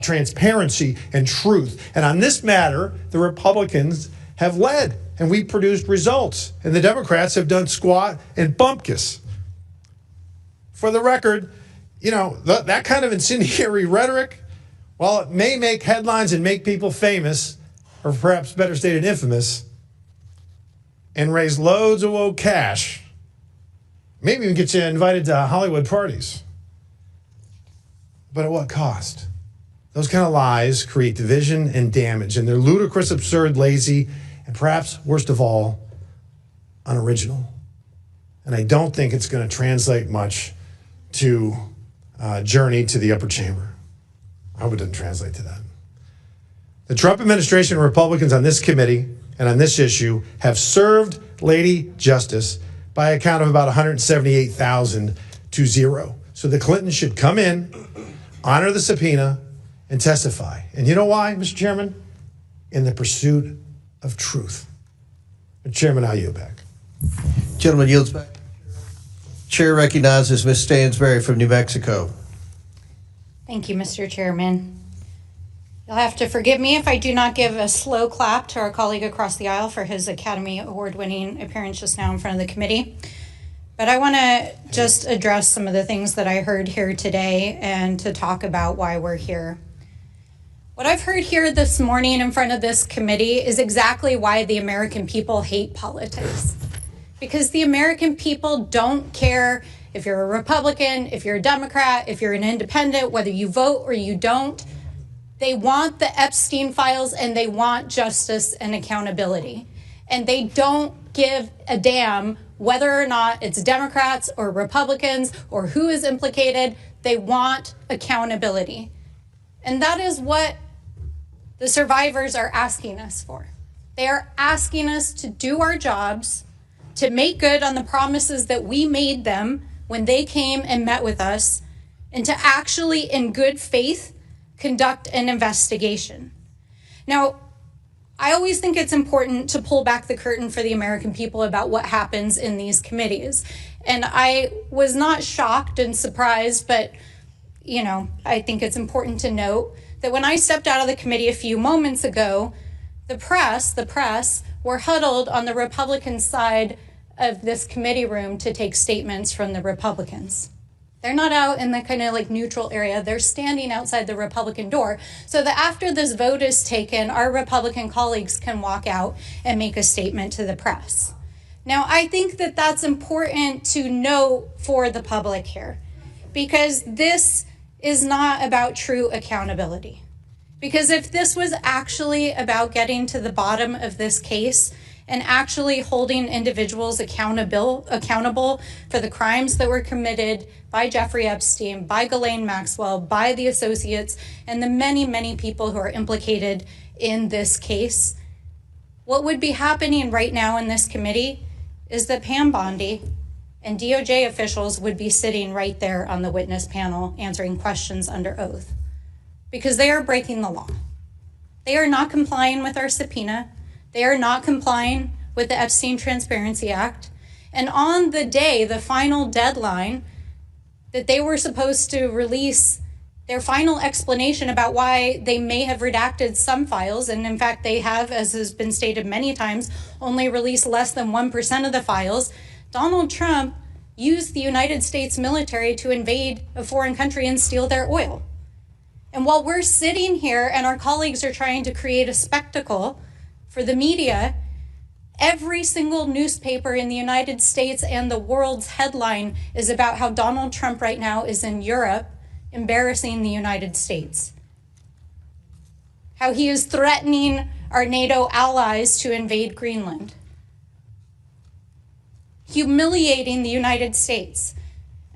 transparency and truth. And on this matter, the Republicans have led, and we produced results, and the Democrats have done squat and bumpkiss. For the record, you know, that kind of incendiary rhetoric, while it may make headlines and make people famous, or perhaps better stated infamous, and raise loads of woke cash, maybe even get you invited to Hollywood parties. But at what cost? Those kind of lies create division and damage, and they're ludicrous, absurd, lazy, and perhaps, worst of all, unoriginal. And I don't think it's going to translate much to Journey to the Upper Chamber. I hope it doesn't translate to that. The Trump administration and Republicans on this committee and on this issue have served Lady Justice by a count of about 178,000 to 0. So the Clintons should come in, honor the subpoena, and testify. And you know why, Mr. Chairman? In the pursuit of truth. Mr. Chairman, I yield back. Gentleman yields back. Chair recognizes Ms. Stansberry from New Mexico. Thank you, Mr. Chairman. You'll have to forgive me if I do not give a slow clap to our colleague across the aisle for his Academy Award-winning appearance just now in front of the committee. But I want to just address some of the things that I heard here today and to talk about why we're here. What I've heard here this morning in front of this committee is exactly why the American people hate politics. Because the American people don't care if you're a Republican, if you're a Democrat, if you're an independent, whether you vote or you don't. They want the Epstein files and they want justice and accountability. And they don't give a damn whether or not it's Democrats or Republicans or who is implicated. They want accountability. And that is what the survivors are asking us for. They are asking us to do our jobs, to make good on the promises that we made them when they came and met with us, and to actually, in good faith, conduct an investigation. Now, I always think it's important to pull back the curtain for the American people about what happens in these committees. And I was not shocked and surprised, but, you know, I think it's important to note that when I stepped out of the committee a few moments ago, the press were huddled on the Republican side of this committee room to take statements from the Republicans. They're not out in the kind of like neutral area. They're standing outside the Republican door so that after this vote is taken, our Republican colleagues can walk out and make a statement to the press. Now, I think that that's important to note for the public here, because this is not about true accountability. Because if this was actually about getting to the bottom of this case and actually holding individuals accountable for the crimes that were committed by Jeffrey Epstein, by Ghislaine Maxwell, by the associates, and the many, many people who are implicated in this case, what would be happening right now in this committee is that Pam Bondi and DOJ officials would be sitting right there on the witness panel answering questions under oath, because they are breaking the law. They are not complying with our subpoena. They are not complying with the Epstein Transparency Act. And on the day, the final deadline, that they were supposed to release their final explanation about why they may have redacted some files, and in fact they have, as has been stated many times, only released less than 1% of the files, Donald Trump used the United States military to invade a foreign country and steal their oil. And while we're sitting here and our colleagues are trying to create a spectacle for the media, every single newspaper in the United States and the world's headline is about how Donald Trump right now is in Europe embarrassing the United States. How he is threatening our NATO allies to invade Greenland. Humiliating the United States.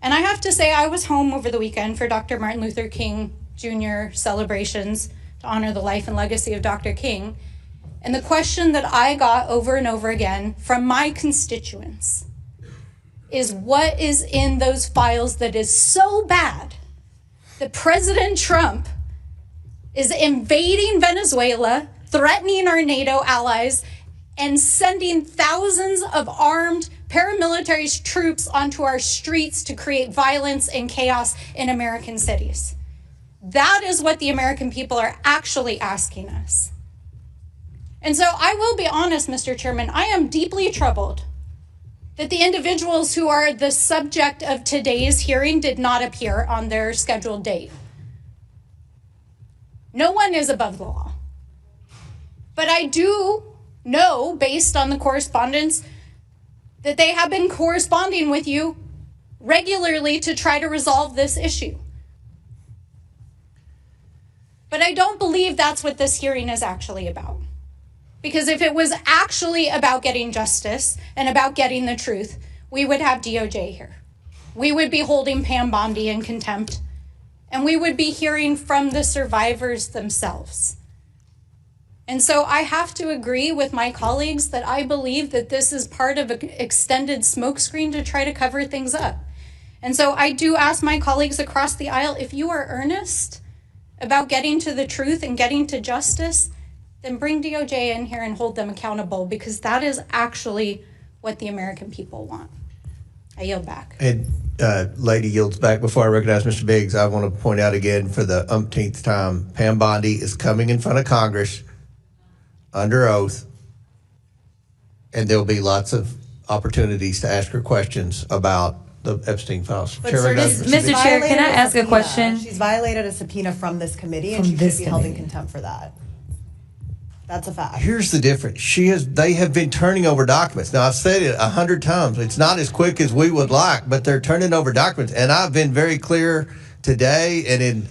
And I have to say, I was home over the weekend for Dr. Martin Luther King Jr. celebrations to honor the life and legacy of Dr. King. And the question that I got over and over again from my constituents is, what is in those files that is so bad that President Trump is invading Venezuela, threatening our NATO allies, and sending thousands of armed paramilitary troops onto our streets to create violence and chaos in American cities? That is what the American people are actually asking us. And so I will be honest, Mr. Chairman, I am deeply troubled that the individuals who are the subject of today's hearing did not appear on their scheduled date. No one is above the law. But I do know, based on the correspondence, that they have been corresponding with you regularly to try to resolve this issue. But I don't believe that's what this hearing is actually about. Because if it was actually about getting justice and about getting the truth, we would have DOJ here. We would be holding Pam Bondi in contempt, and we would be hearing from the survivors themselves. And so I have to agree with my colleagues that I believe that this is part of an extended smokescreen to try to cover things up. And so I do ask my colleagues across the aisle, if you are earnest about getting to the truth and getting to justice, then bring DOJ in here and hold them accountable, because that is actually what the American people want. I yield back. And lady yields back. Before I recognize Mr. Biggs, I want to point out again for the umpteenth time, Pam Bondi is coming in front of Congress under oath, and there'll be lots of opportunities to ask her questions about the Epstein files. But sir, Mr. Chair, can I ask a question? She's violated a subpoena from this committee, and she should be held in contempt for that. That's a fact. Here's the difference. They have been turning over documents. Now, I've said it 100 times. It's not as quick as we would like, but they're turning over documents. And I've been very clear today and in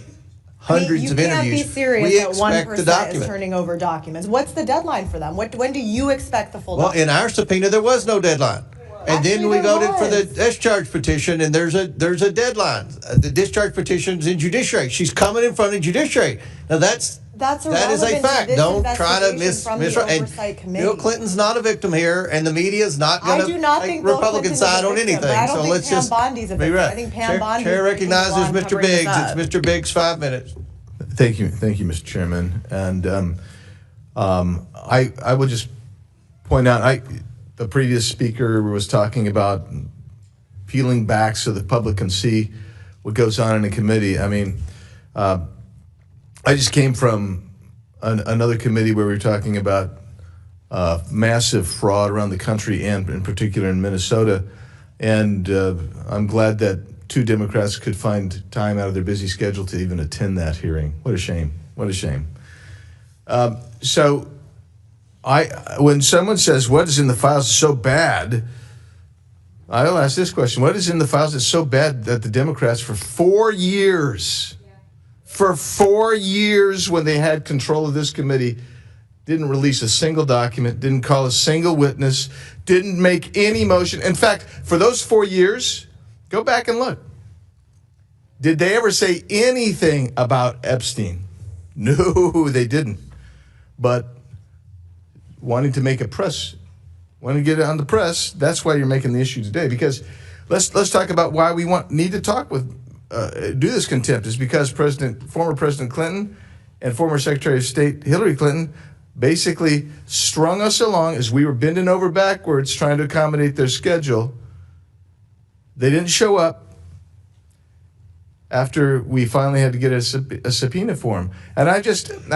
hundreds of interviews. You can't be serious that 1% is turning over documents. What's the deadline for them? When do you expect the full document? Well, in our subpoena, there was no deadline. And then we voted for the discharge petition, and there's a deadline. The discharge petition's in judiciary. She's coming in front of judiciary. Now, that is a fact. Don't try to misrepresent. Bill Clinton's not a victim here, and the media is not going to take Republican side on anything. So let's just be right. I think Pam Bondi. Chair recognizes Mr. Biggs. It's Mr. Biggs, 5 minutes. Thank you, Mr. Chairman. And I would just point out, the previous speaker was talking about peeling back so the public can see what goes on in a committee. I mean, I just came from another committee where we were talking about massive fraud around the country, and in particular in Minnesota. And I'm glad that 2 Democrats could find time out of their busy schedule to even attend that hearing. What a shame. What a shame. So when someone says, what is in the files so bad, I'll ask this question. What is in the files that's so bad that the Democrats for 4 years, when they had control of this committee, didn't release a single document, didn't call a single witness, didn't make any motion? In fact, for those 4 years, go back and look. Did they ever say anything about Epstein? No, they didn't. But wanting to make wanting to get it on the press, that's why you're making the issue today. Because let's talk about why we need to talk with do this contempt. Is because former President Clinton and former Secretary of State Hillary Clinton basically strung us along as we were bending over backwards trying to accommodate their schedule. They didn't show up after we finally had to get a subpoena for them. And I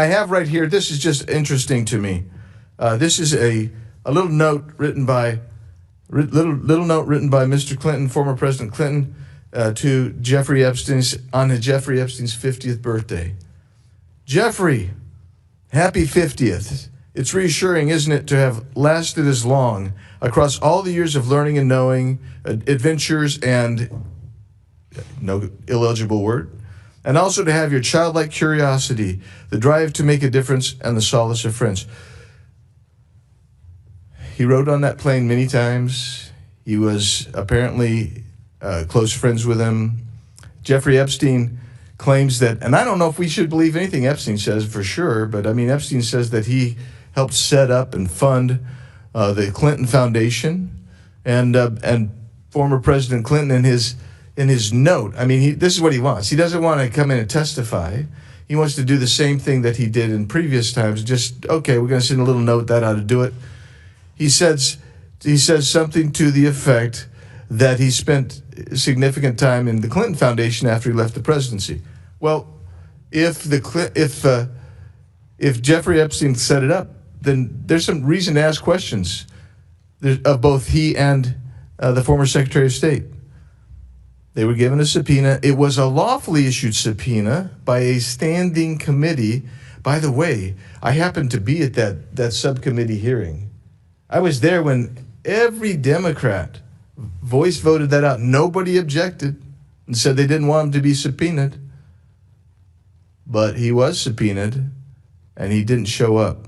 have right here, this is just interesting to me. This is a little note written by Mr. Clinton, former President Clinton, to Jeffrey Epstein's 50th birthday. Jeffrey, happy 50th. It's reassuring, isn't it, to have lasted as long across all the years of learning and knowing, adventures and no illegible word, and also to have your childlike curiosity, the drive to make a difference, and the solace of friends. He rode on that plane many times. He was apparently close friends with him. Jeffrey Epstein claims that, and I don't know if we should believe anything Epstein says for sure, but I mean, Epstein says that he helped set up and fund the Clinton Foundation, and former President Clinton in his note, I mean, this is what he wants. He doesn't want to come in and testify. He wants to do the same thing that he did in previous times. Just, okay, we're going to send a little note that ought to do it. He says something to the effect that he spent significant time in the Clinton Foundation after he left the presidency. Well, if Jeffrey Epstein set it up, then there's some reason to ask questions of both he and the former Secretary of State. They were given a subpoena. It was a lawfully issued subpoena by a standing committee. By the way, I happened to be at that subcommittee hearing. I was there when every Democrat voice voted that out. Nobody objected and said they didn't want him to be subpoenaed. But he was subpoenaed, and he didn't show up.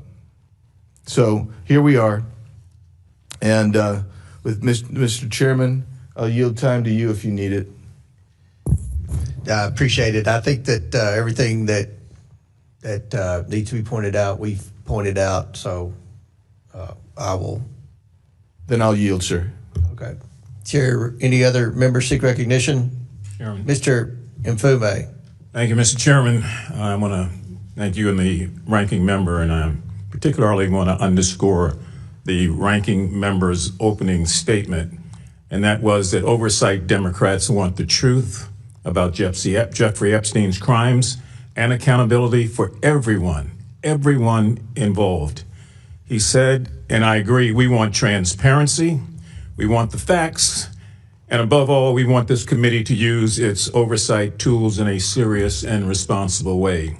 So here we are. And with Mr. Chairman, I'll yield time to you if you need it. I appreciate it. I think that everything that needs to be pointed out, we've pointed out. So I will. Then I'll yield, sir. Okay. Chair, any other members seek recognition? Chairman. Mr. Mfume. Thank you, Mr. Chairman. I want to thank you and the ranking member, and I particularly want to underscore the ranking member's opening statement, and that was that oversight Democrats want the truth about Jeffrey Epstein's crimes and accountability for everyone involved. He said, and I agree, we want transparency, we want the facts, and above all, we want this committee to use its oversight tools in a serious and responsible way.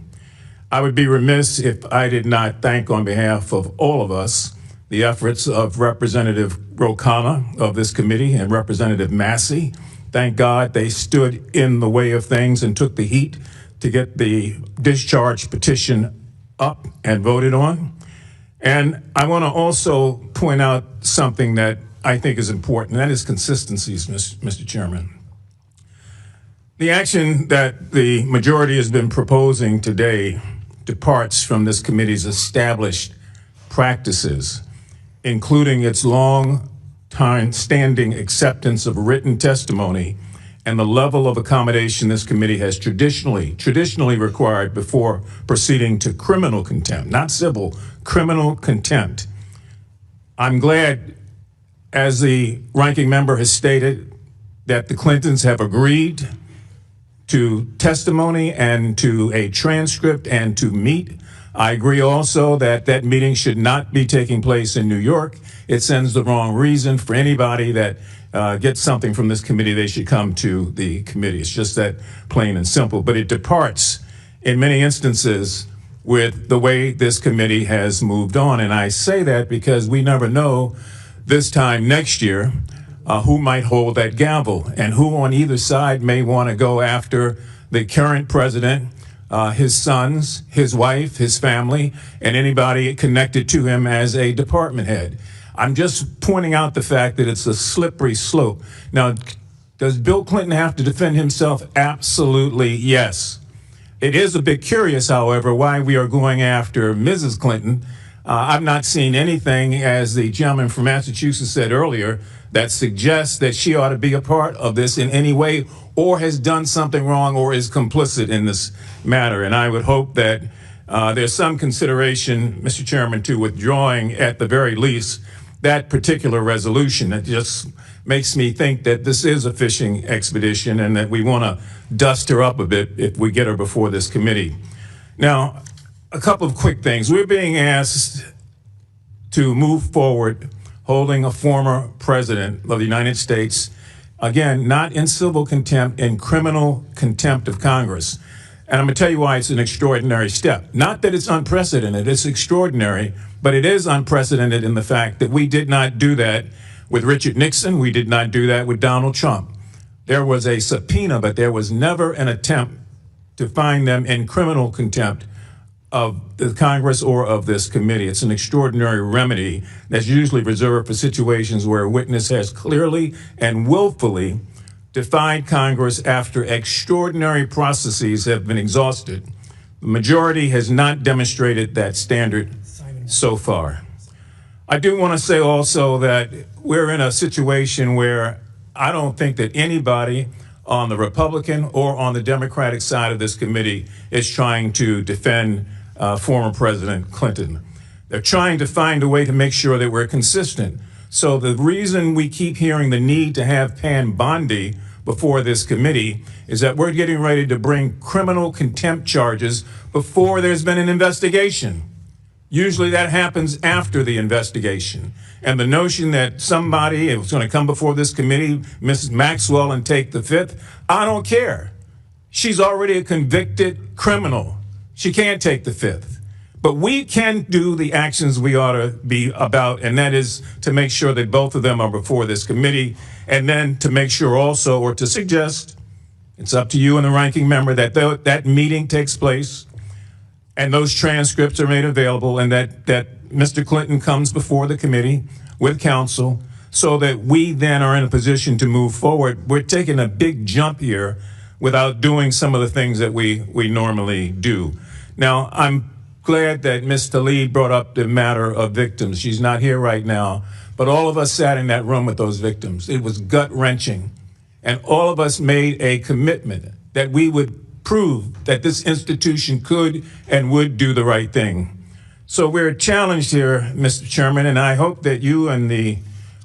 I would be remiss if I did not thank on behalf of all of us the efforts of Representative Rokana of this committee and Representative Massey. Thank God they stood in the way of things and took the heat to get the discharge petition up and voted on. And I want to also point out something that I think is important, and that is consistencies, Mr. Chairman. The action that the majority has been proposing today departs from this committee's established practices, including its long-time standing acceptance of written testimony and the level of accommodation this committee has traditionally required before proceeding to criminal contempt, not civil, criminal contempt. I'm glad, as the ranking member has stated, that the Clintons have agreed to testimony and to a transcript and to meet. I agree also that that meeting should not be taking place in New York. It sends the wrong reason for anybody that gets something from this committee. They should come to the committee. It's just that plain and simple. But it departs in many instances with the way this committee has moved on. And I say that because we never know this time next year who might hold that gavel and who on either side may want to go after the current president, his sons, his wife, his family, and anybody connected to him as a department head. I'm just pointing out the fact that it's a slippery slope. Now, does Bill Clinton have to defend himself? Absolutely, yes. It is a bit curious, however, why we are going after Mrs. Clinton. I've not seen anything, as the gentleman from Massachusetts said earlier, that suggests that she ought to be a part of this in any way or has done something wrong or is complicit in this matter. And I would hope that there's some consideration, Mr. Chairman, to withdrawing at the very least that particular resolution. It just makes me think that this is a fishing expedition and that we want to dust her up a bit if we get her before this committee. Now, a couple of quick things. We're being asked to move forward holding a former president of the United States, again, not in civil contempt, in criminal contempt of Congress. And I'm going to tell you why it's an extraordinary step. Not that it's unprecedented, it's extraordinary, but it is unprecedented in the fact that we did not do that with Richard Nixon. We did not do that with Donald Trump. There was a subpoena, but there was never an attempt to find them in criminal contempt of the Congress or of this committee. It's an extraordinary remedy that's usually reserved for situations where a witness has clearly and willfully defied Congress after extraordinary processes have been exhausted. The majority has not demonstrated that standard so far. I do want to say also that we're in a situation where I don't think that anybody on the Republican or on the Democratic side of this committee is trying to defend former President Clinton. They're trying to find a way to make sure that we're consistent. So the reason we keep hearing the need to have Pam Bondi before this committee is that we're getting ready to bring criminal contempt charges before there's been an investigation. Usually that happens after the investigation. And the notion that somebody is going to come before this committee, Mrs. Maxwell, and take the fifth, I don't care. She's already a convicted criminal. She can't take the fifth. But we can do the actions we ought to be about, and that is to make sure that both of them are before this committee, and then to make sure also, or to suggest, it's up to you and the ranking member, that that meeting takes place and those transcripts are made available, and that Mr. Clinton comes before the committee with counsel so that we then are in a position to move forward. We're taking a big jump here without doing some of the things that we normally do. Now, I'm glad that Ms. Tlaib brought up the matter of victims. She's not here right now, but all of us sat in that room with those victims. It was gut-wrenching, and all of us made a commitment that we would prove that this institution could and would do the right thing. So we're challenged here, Mr. Chairman, and I hope that you and the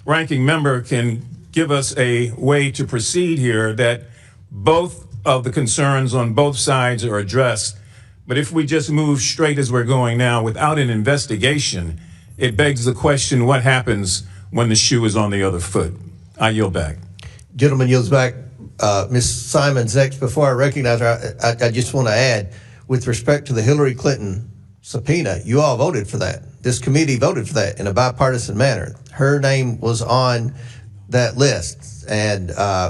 ranking member can give us a way to proceed here, that both of the concerns on both sides are addressed. But if we just move straight as we're going now without an investigation, it begs the question, what happens when the shoe is on the other foot? I yield back. Gentleman yields back. Ms. Simons next. Before I recognize her, I just want to add, with respect to the Hillary Clinton subpoena, you all voted for that. This committee voted for that in a bipartisan manner. Her name was on that list. And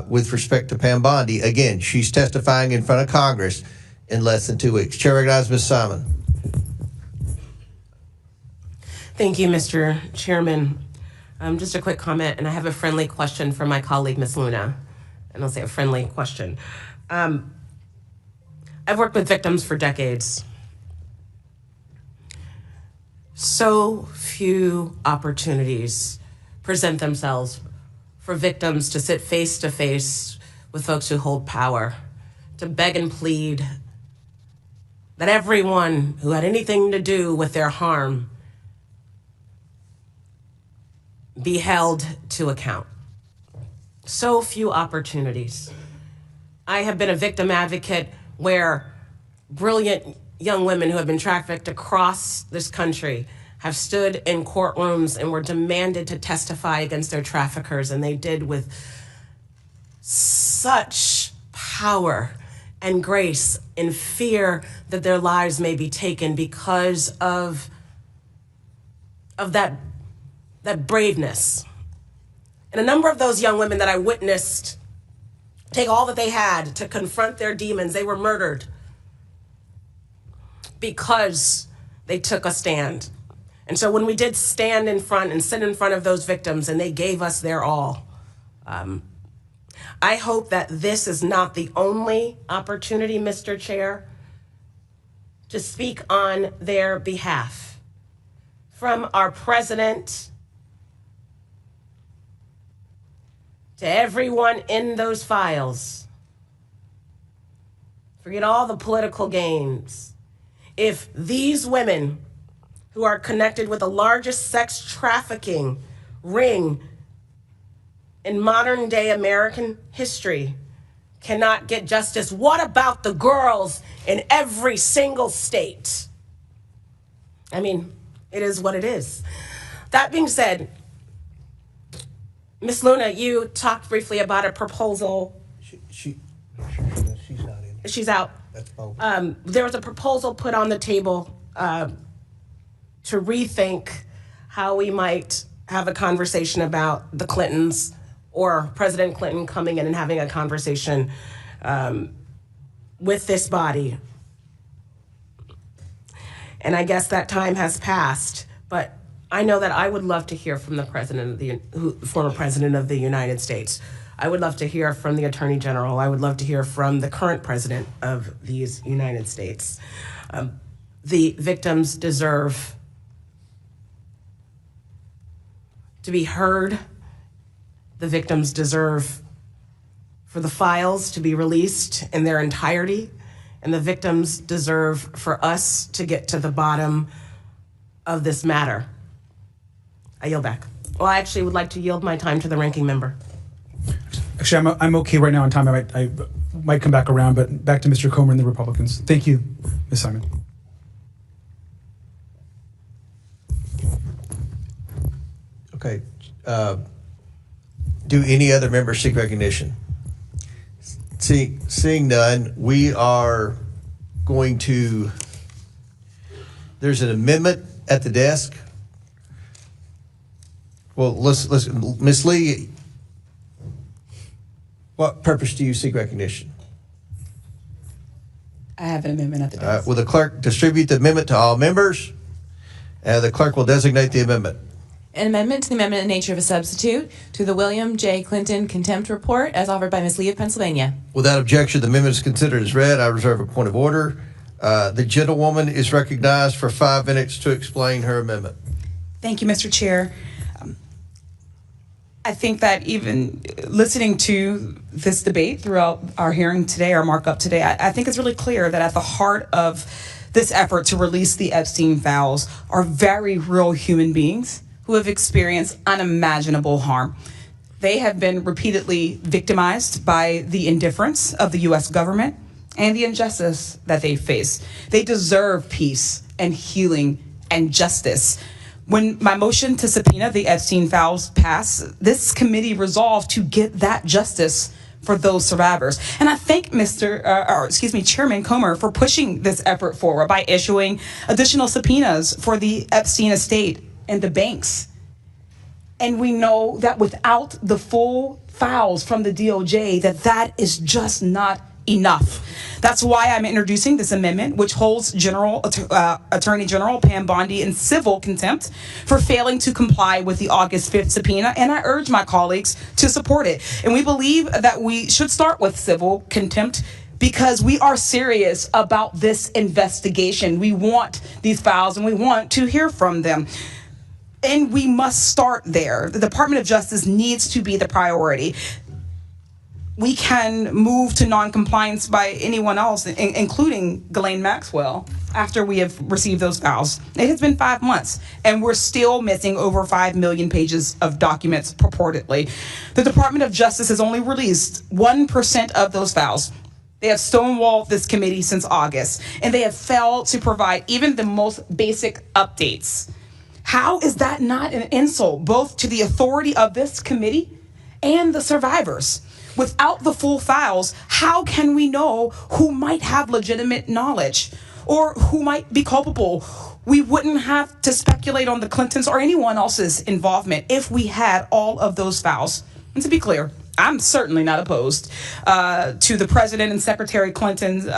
with respect to Pam Bondi, again, she's testifying in front of Congress in less than 2 weeks. Chair recognizes Ms. Simon. Thank you, Mr. Chairman. Just a quick comment, and I have a friendly question for my colleague, Ms. Luna. And I'll say a friendly question. I've worked with victims for decades. So few opportunities present themselves for victims to sit face to face with folks who hold power, to beg and plead that everyone who had anything to do with their harm be held to account. So few opportunities. I have been a victim advocate where brilliant young women who have been trafficked across this country have stood in courtrooms and were demanded to testify against their traffickers, and they did with such power and grace, in fear that their lives may be taken because of that braveness. And a number of those young women that I witnessed take all that they had to confront their demons, they were murdered because they took a stand. And so when we did stand in front and sit in front of those victims and they gave us their all, I hope that this is not the only opportunity, Mr. Chair, to speak on their behalf. From our president to everyone in those files, forget all the political games. If these women who are connected with the largest sex trafficking ring in modern day American history cannot get justice, what about the girls in every single state? I mean, it is what it is. That being said, Ms. Luna, you talked briefly about a proposal. She's not in. She's out. That's both. There was a proposal put on the table to rethink how we might have a conversation about the Clintons, or President Clinton coming in and having a conversation with this body. And I guess that time has passed, but I know that I would love to hear from the former president of the United States. I would love to hear from the Attorney General. I would love to hear from the current president of these United States. The victims deserve to be heard. The victims deserve for the files to be released in their entirety. And the victims deserve for us to get to the bottom of this matter. I yield back. Well, I actually would like to yield my time to the ranking member. Actually, I'm okay right now on time. I might come back around, but back to Mr. Comer and the Republicans. Thank you, Ms. Simon. Okay. Do any other members seek recognition? Seeing none, we are going to, there's an amendment at the desk. Well, let's Ms. Lee, what purpose do you seek recognition? I have an amendment at the desk. Will the clerk distribute the amendment to all members? The clerk will designate the amendment. An amendment to the amendment in nature of a substitute to the William J. Clinton contempt report as offered by Ms. Lee of Pennsylvania. Without objection, the amendment is considered as read. I reserve a point of order. The gentlewoman is recognized for 5 minutes to explain her amendment. Thank you, Mr. Chair. I think that even listening to this debate throughout our hearing today, our markup today, I think it's really clear that at the heart of this effort to release the Epstein files are very real human beings who have experienced unimaginable harm. They have been repeatedly victimized by the indifference of the U.S. government and the injustice that they face. They deserve peace and healing and justice. When my motion to subpoena the Epstein files passed, this committee resolved to get that justice for those survivors. And I thank Chairman Comer for pushing this effort forward by issuing additional subpoenas for the Epstein estate and the banks. And we know that without the full files from the DOJ, that is just not enough. That's why I'm introducing this amendment, which holds Attorney General Pam Bondi in civil contempt for failing to comply with the August 5th subpoena, and I urge my colleagues to support it. And we believe that we should start with civil contempt because we are serious about this investigation. We want these files and we want to hear from them. And we must start there. The Department of Justice needs to be the priority. We can move to non-compliance by anyone else, including Ghislaine Maxwell, after we have received those files. It has been 5 months, and we're still missing over 5 million pages of documents purportedly. The Department of Justice has only released 1% of those files. They have stonewalled this committee since August, and they have failed to provide even the most basic updates. How is that not an insult both to the authority of this committee and the survivors? Without the full files, how can we know who might have legitimate knowledge or who might be culpable? We wouldn't have to speculate on the Clintons or anyone else's involvement if we had all of those files. And to be clear, I'm certainly not opposed to the President and Secretary Clinton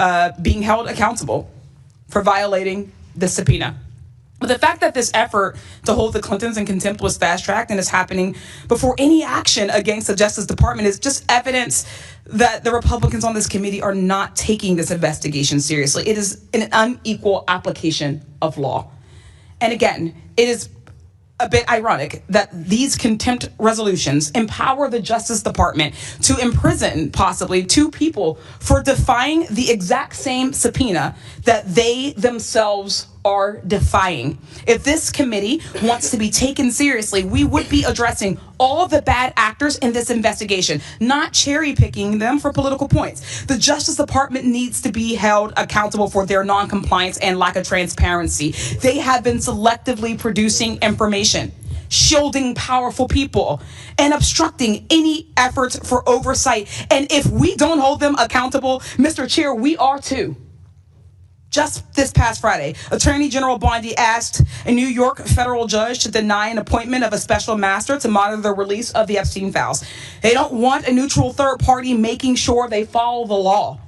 being held accountable for violating the subpoena. But the fact that this effort to hold the Clintons in contempt was fast-tracked and is happening before any action against the Justice Department is just evidence that the Republicans on this committee are not taking this investigation seriously. It is an unequal application of law. And again, it is a bit ironic that these contempt resolutions empower the Justice Department to imprison possibly 2 people for defying the exact same subpoena that they themselves are defying. If this committee wants to be taken seriously, we would be addressing all of the bad actors in this investigation, not cherry picking them for political points. The Justice Department needs to be held accountable for their non-compliance and lack of transparency. They have been selectively producing information, shielding powerful people, and obstructing any efforts for oversight. And if we don't hold them accountable, Mr. Chair, we are too. Just this past Friday, Attorney General Bondi asked a New York federal judge to deny an appointment of a special master to monitor the release of the Epstein files. They don't want a neutral third party making sure they follow the law.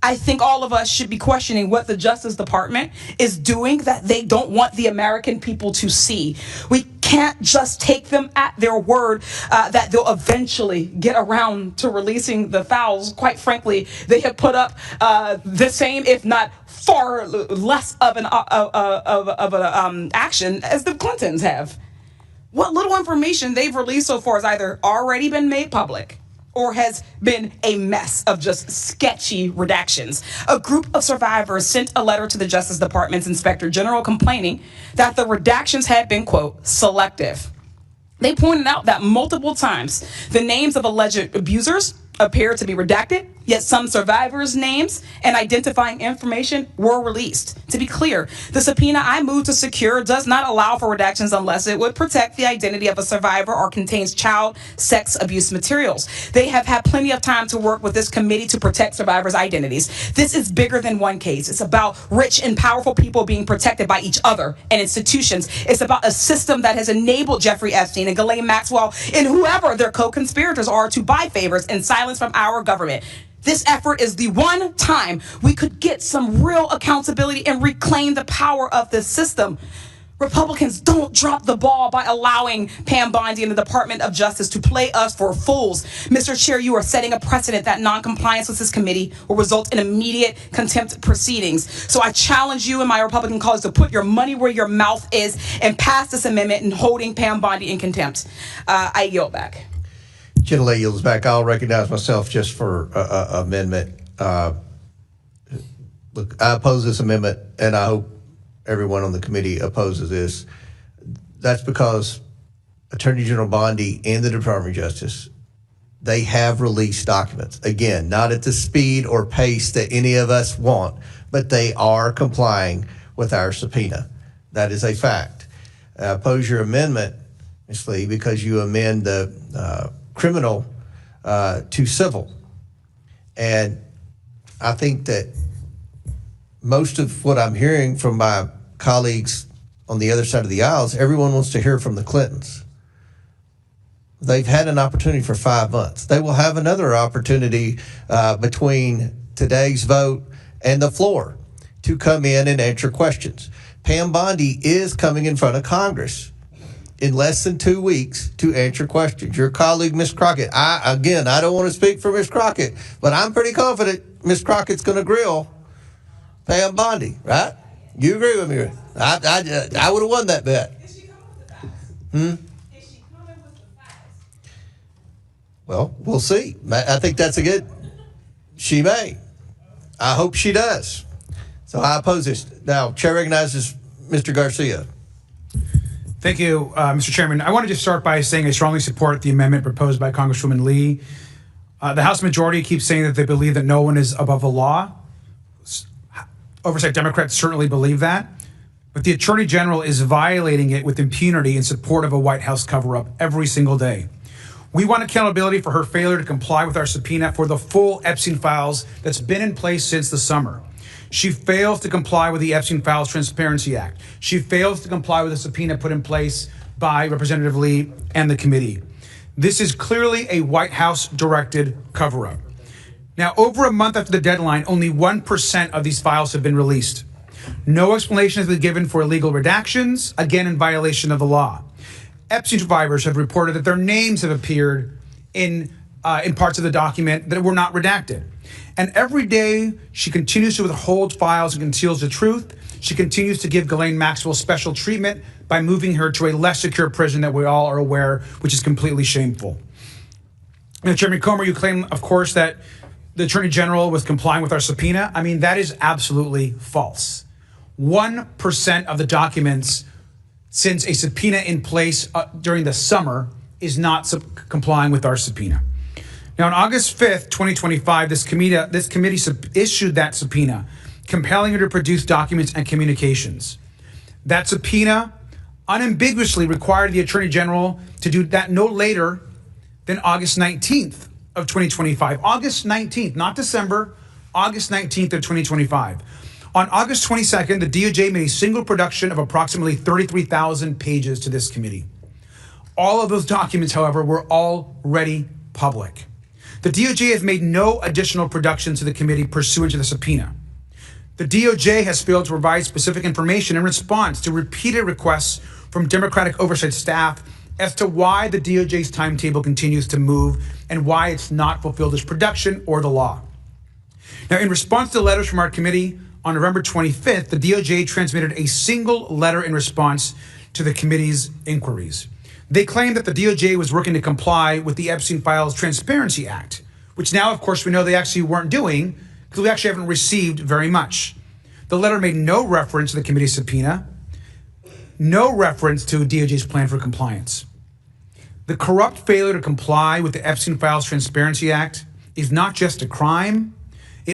I think all of us should be questioning what the Justice Department is doing that they don't want the American people to see. We can't just take them at their word that they'll eventually get around to releasing the files. Quite frankly, they have put up the same, if not far less of an action as the Clintons have. What little information they've released so far has either already been made public or has been a mess of just sketchy redactions. A group of survivors sent a letter to the Justice Department's Inspector General complaining that the redactions had been, quote, selective. They pointed out that multiple times the names of alleged abusers appeared to be redacted, yet some survivors' names and identifying information were released. To be clear, the subpoena I moved to secure does not allow for redactions unless it would protect the identity of a survivor or contains child sex abuse materials. They have had plenty of time to work with this committee to protect survivors' identities. This is bigger than one case. It's about rich and powerful people being protected by each other and institutions. It's about a system that has enabled Jeffrey Epstein and Ghislaine Maxwell and whoever their co-conspirators are to buy favors and silence from our government. This effort is the one time we could get some real accountability and reclaim the power of this system. Republicans, don't drop the ball by allowing Pam Bondi and the Department of Justice to play us for fools. Mr. Chair, you are setting a precedent that non-compliance with this committee will result in immediate contempt proceedings. So I challenge you and my Republican colleagues to put your money where your mouth is and pass this amendment and holding Pam Bondi in contempt. I yield back. Gentle yields back. I'll recognize myself just for amendment. Look, I oppose this amendment, and I hope everyone on the committee opposes this. That's because Attorney General Bondi and the Department of Justice, they have released documents. Again, not at the speed or pace that any of us want, but they are complying with our subpoena. That is a fact. I oppose your amendment, Ms. Lee, because you amend the criminal to civil. And I think that most of what I'm hearing from my colleagues on the other side of the aisle is everyone wants to hear from the Clintons. They've had an opportunity for 5 months. They will have another opportunity between today's vote and the floor to come in and answer questions. Pam Bondi is coming in front of Congress in less than 2 weeks to answer questions. Your colleague, Ms. Crockett, I don't want to speak for Ms. Crockett, but I'm pretty confident Ms. Crockett's going to grill Pam Bondi, right? You agree with me? I would have won that bet. Is she coming with the facts? Is she coming with the facts? Well, we'll see. I think that's a good. She may. I hope she does. So I oppose this. Now, Chair recognizes Mr. Garcia. Thank you, Mr. Chairman. I want to just start by saying I strongly support the amendment proposed by Congresswoman Lee. The House majority keeps saying that they believe that no one is above the law. Oversight Democrats certainly believe that, but the Attorney General is violating it with impunity in support of a White House cover-up every single day. We want accountability for her failure to comply with our subpoena for the full Epstein files that's been in place since the summer. She fails to comply with the Epstein Files Transparency Act. She fails to comply with the subpoena put in place by Representative Lee and the committee. This is clearly a White House-directed cover-up. Now, over a month after the deadline, only 1% of these files have been released. No explanation has been given for illegal redactions, again in violation of the law. Epstein survivors have reported that their names have appeared in parts of the document that were not redacted. And every day, she continues to withhold files and conceals the truth. She continues to give Ghislaine Maxwell special treatment by moving her to a less secure prison that we all are aware, which is completely shameful. Now, Chairman Comer, you claim, of course, that the Attorney General was complying with our subpoena. I mean, that is absolutely false. 1% of the documents since a subpoena in place during the summer is not complying with our subpoena. Now, on August 5th, 2025, this committee issued that subpoena, compelling her to produce documents and communications. That subpoena unambiguously required the Attorney General to do that no later than August 19th of 2025. August 19th, not December, August 19th of 2025. On August 22nd, the DOJ made a single production of approximately 33,000 pages to this committee. All of those documents, however, were already public. The DOJ has made no additional production to the committee pursuant to the subpoena. The DOJ has failed to provide specific information in response to repeated requests from Democratic oversight staff as to why the DOJ's timetable continues to move and why it's not fulfilled its production or the law. Now, in response to letters from our committee on November 25th, the DOJ transmitted a single letter in response to the committee's inquiries. They claimed that the DOJ was working to comply with the Epstein Files Transparency Act, which now, of course, we know they actually weren't doing because we actually haven't received very much. The letter made no reference to the committee's subpoena, no reference to DOJ's plan for compliance. The corrupt failure to comply with the Epstein Files Transparency Act is not just a crime,